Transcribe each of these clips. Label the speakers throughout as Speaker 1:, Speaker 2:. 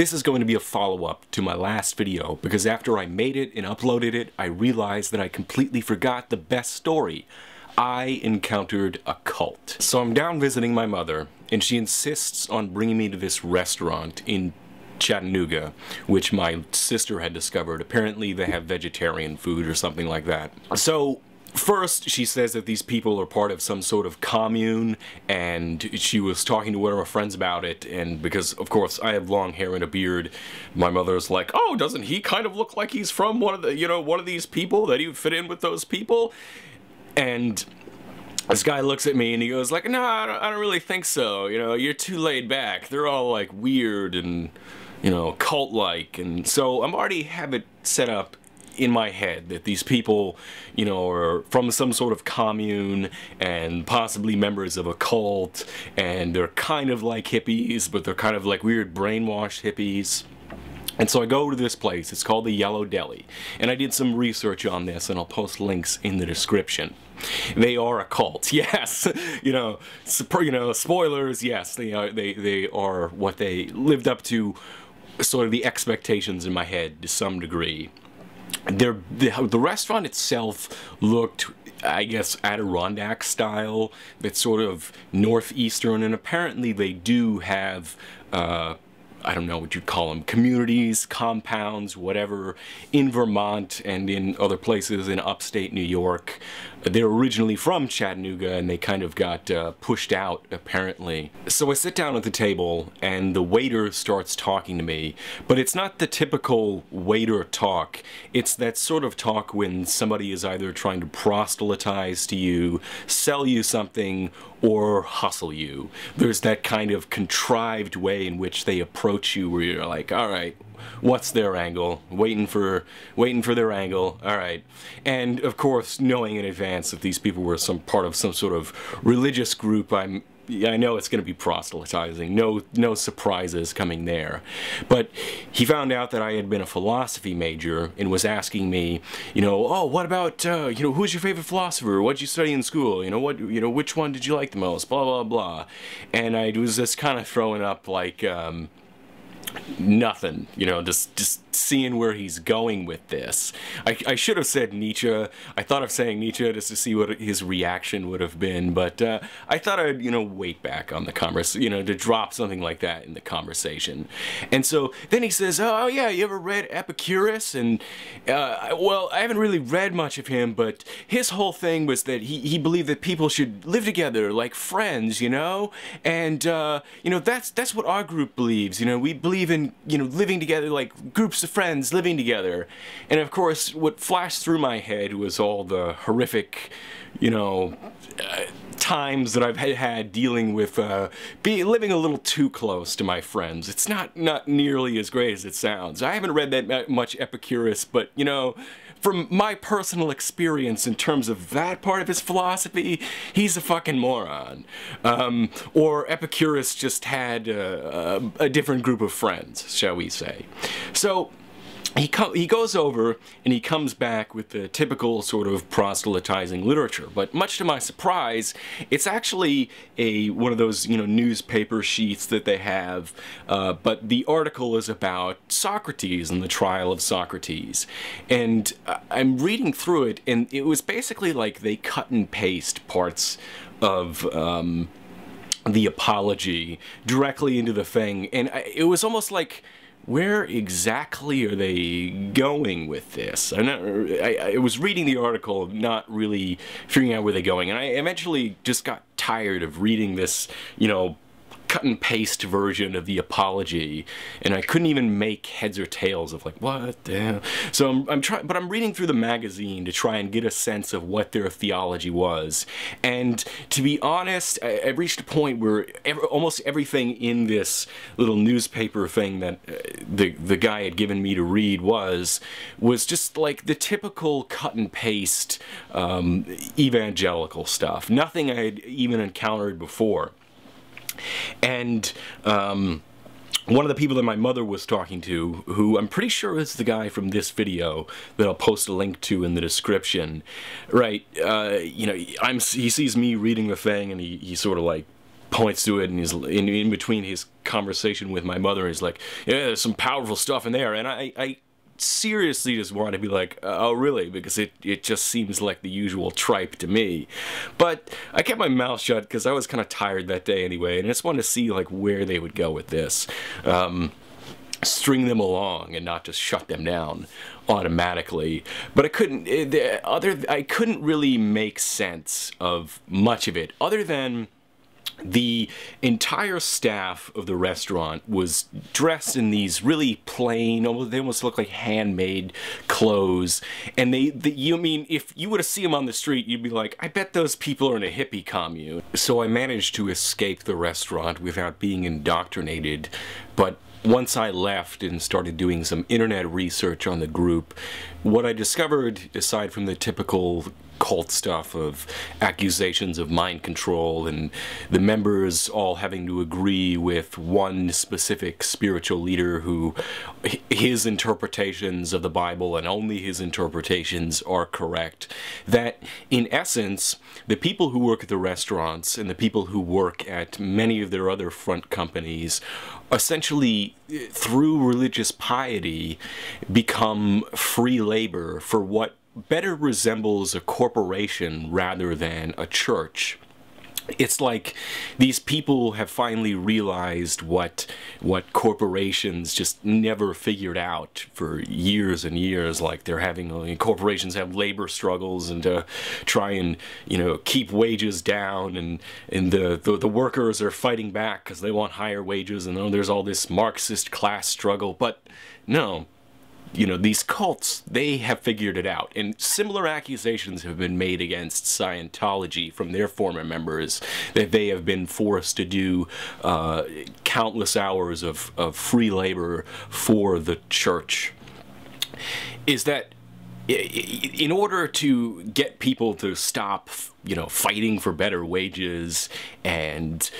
Speaker 1: This is going to be a follow-up to my last video, because after I made it and uploaded it, I realized that I completely forgot the best story. I encountered a cult. So I'm down visiting my mother, and she insists on bringing me to this restaurant in Chattanooga, which my sister had discovered. Apparently they have vegetarian food or something like that. So first, she says that these people are part of some sort of commune, and she was talking to one of her friends about it, and because, of course, I have long hair and a beard, my mother's like, oh, doesn't he kind of look like he's from one of the, one of these people, that he would fit in with those people? And this guy looks at me and he goes like, no, I don't really think so, you're too laid back. They're all like weird and, cult-like, and so I'm already have it set up in my head that these people, are from some sort of commune and possibly members of a cult, and they're kind of like hippies, but they're kind of like weird brainwashed hippies. And so I go to this place. It's called the Yellow Deli, and I did some research on this, and I'll post links in the description. They are a cult, yes. Spoilers, yes. They are what they lived up to, sort of the expectations in my head to some degree. The restaurant itself looked, I guess, Adirondack style. It's sort of northeastern, and apparently they do have, I don't know what you'd call them, communities, compounds, whatever, in Vermont and in other places in upstate New York. They're originally from Chattanooga, and they kind of got pushed out, apparently. So I sit down at the table, and the waiter starts talking to me, but it's not the typical waiter talk. It's that sort of talk when somebody is either trying to proselytize to you, sell you something, or hustle you. There's that kind of contrived way in which they approach you, where you're like, all right, what's their angle? Waiting for their angle. All right. And of course, knowing in advance that these people were some part of some sort of religious group, I know it's going to be proselytizing. No surprises coming there. But he found out that I had been a philosophy major and was asking me, oh, what about, who's your favorite philosopher? What'd you study in school? Which one did you like the most? Blah, blah, blah. And I was just kind of throwing up like, nothing, just seeing where he's going with this. I should have said Nietzsche. I thought of saying Nietzsche just to see what his reaction would have been, but I thought I'd, wait back on the conversation, to drop something like that in the conversation. And so then he says, oh yeah, you ever read Epicurus? And well, I haven't really read much of him, but his whole thing was that he believed that people should live together like friends, and that's what our group believes. We believe in, living together like groups of friends living together. And of course, what flashed through my head was all the horrific, times that I've had dealing with living a little too close to my friends. It's not nearly as great as it sounds. I haven't read that much Epicurus, but from my personal experience in terms of that part of his philosophy, he's a fucking moron. Or Epicurus just had a different group of friends, shall we say. So he goes over and he comes back with the typical sort of proselytizing literature, but much to my surprise, it's actually one of those newspaper sheets that they have, but the article is about Socrates and the trial of Socrates, and I'm reading through it, and it was basically like they cut and paste parts of the apology directly into the thing, and it was almost like, where exactly are they going with this? I was reading the article, not really figuring out where they're going, and I eventually just got tired of reading this, cut and paste version of the apology, and I couldn't even make heads or tails of like, what the hell? So I'm reading through the magazine to try and get a sense of what their theology was, and to be honest, I reached a point where almost everything in this little newspaper thing that the guy had given me to read was just like the typical cut and paste evangelical stuff. Nothing I had even encountered before. And one of the people that my mother was talking to, who I'm pretty sure is the guy from this video that I'll post a link to in the description, right, he sees me reading the thing, and he sort of like points to it, and he's in between his conversation with my mother, he's like, yeah, there's some powerful stuff in there, and I seriously just want to be like, oh really, because it just seems like the usual tripe to me. But I kept my mouth shut because I was kind of tired that day anyway, and I just wanted to see like where they would go with this. String them along and not just shut them down automatically. But I couldn't really make sense of much of it, other than the entire staff of the restaurant was dressed in these really plain, they almost look like handmade clothes. And you mean, if you were to see them on the street, you'd be like, I bet those people are in a hippie commune. So I managed to escape the restaurant without being indoctrinated. But once I left and started doing some internet research on the group, what I discovered, aside from the typical cult stuff of accusations of mind control and the members all having to agree with one specific spiritual leader who his interpretations of the Bible and only his interpretations are correct, that in essence the people who work at the restaurants and the people who work at many of their other front companies essentially, through religious piety, become free labor for what better resembles a corporation rather than a church. It's like these people have finally realized what corporations just never figured out for years and years. Like they're having, corporations have labor struggles and to try and, keep wages down, and the workers are fighting back because they want higher wages, and there's all this Marxist class struggle. But no, these cults, they have figured it out. And similar accusations have been made against Scientology from their former members, that they have been forced to do countless hours of free labor for the church. Is that in order to get people to stop, fighting for better wages and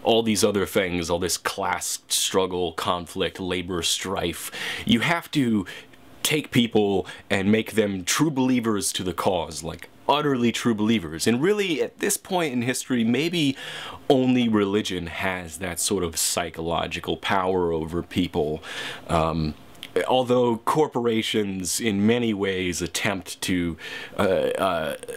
Speaker 1: all these other things, all this class struggle, conflict, labor strife, you have to take people and make them true believers to the cause, like utterly true believers. And really, at this point in history, maybe only religion has that sort of psychological power over people. Although corporations in many ways attempt to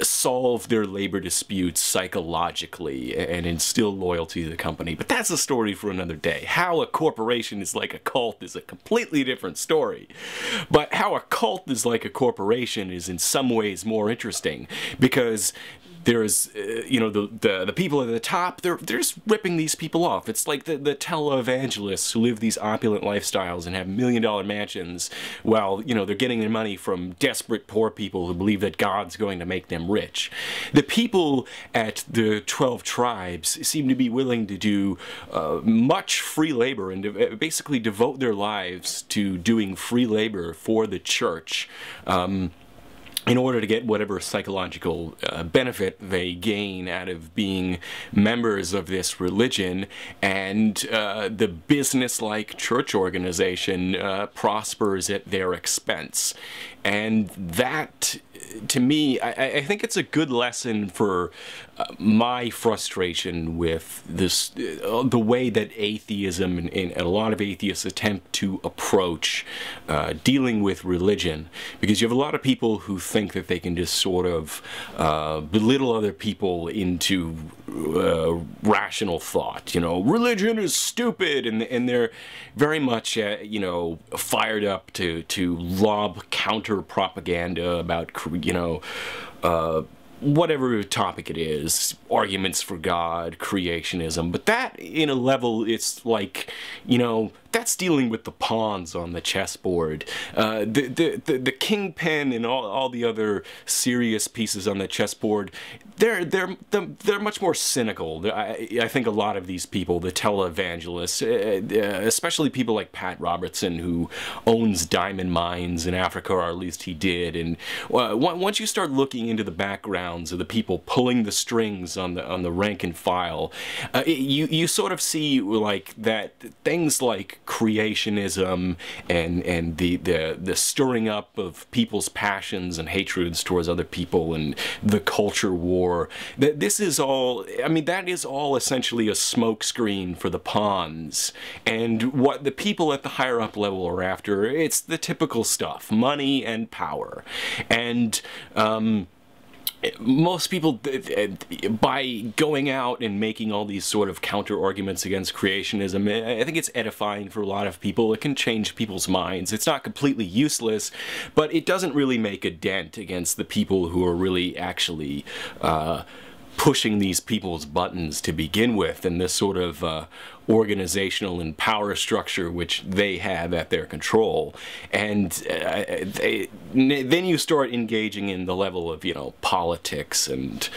Speaker 1: solve their labor disputes psychologically and instill loyalty to the company. But that's a story for another day. How a corporation is like a cult is a completely different story. But how a cult is like a corporation is in some ways more interesting, because there's, the people at the top, they're just ripping these people off. It's like the televangelists who live these opulent lifestyles and have million-dollar mansions while, they're getting their money from desperate poor people who believe that God's going to make them rich. The people at the 12 tribes seem to be willing to do much free labor and to basically devote their lives to doing free labor for the church, in order to get whatever psychological benefit they gain out of being members of this religion, and the business-like church organization prospers at their expense. And that, to me, I think it's a good lesson for my frustration with this, the way that atheism and a lot of atheists attempt to approach dealing with religion. Because you have a lot of people who think that they can just sort of belittle other people into rational thought. Religion is stupid, and they're very much, fired up to lob counter propaganda about, whatever topic it is, arguments for God, creationism. But that, in a level, it's like, that's dealing with the pawns on the chessboard. The kingpin and all the other serious pieces on the chessboard, they're much more cynical. I think a lot of these people, the televangelists, especially people like Pat Robertson, who owns diamond mines in Africa, or at least he did, and once you start looking into the backgrounds of the people pulling the strings on the rank and file, you sort of see like that things like creationism and the stirring up of people's passions and hatreds towards other people and the culture war. This is all, I mean, that is all essentially a smokescreen for the pawns. And what the people at the higher up level are after, it's the typical stuff, money and power. And most people, by going out and making all these sort of counter arguments against creationism, I think it's edifying for a lot of people. It can change people's minds. It's not completely useless, but it doesn't really make a dent against the people who are really actually pushing these people's buttons to begin with, and this sort of organizational and power structure which they have at their control. And then you start engaging in the level of, you know, politics and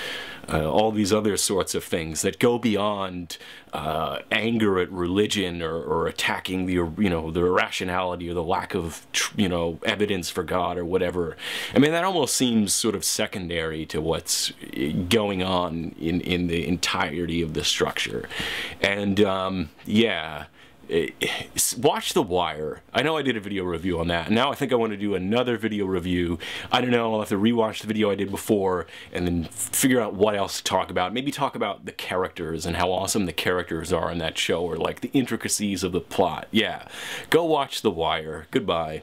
Speaker 1: all these other sorts of things that go beyond anger at religion or attacking the, you know, the irrationality or the lack of, you know, evidence for God or whatever. I mean, that almost seems sort of secondary to what's going on in the entirety of the structure. And yeah, watch The Wire. I know I did a video review on that. Now I think I want to do another video review. I don't know, I'll have to rewatch the video I did before and then figure out what else to talk about. Maybe talk about the characters and how awesome the characters are in that show, or like the intricacies of the plot. Yeah, go watch The Wire. Goodbye.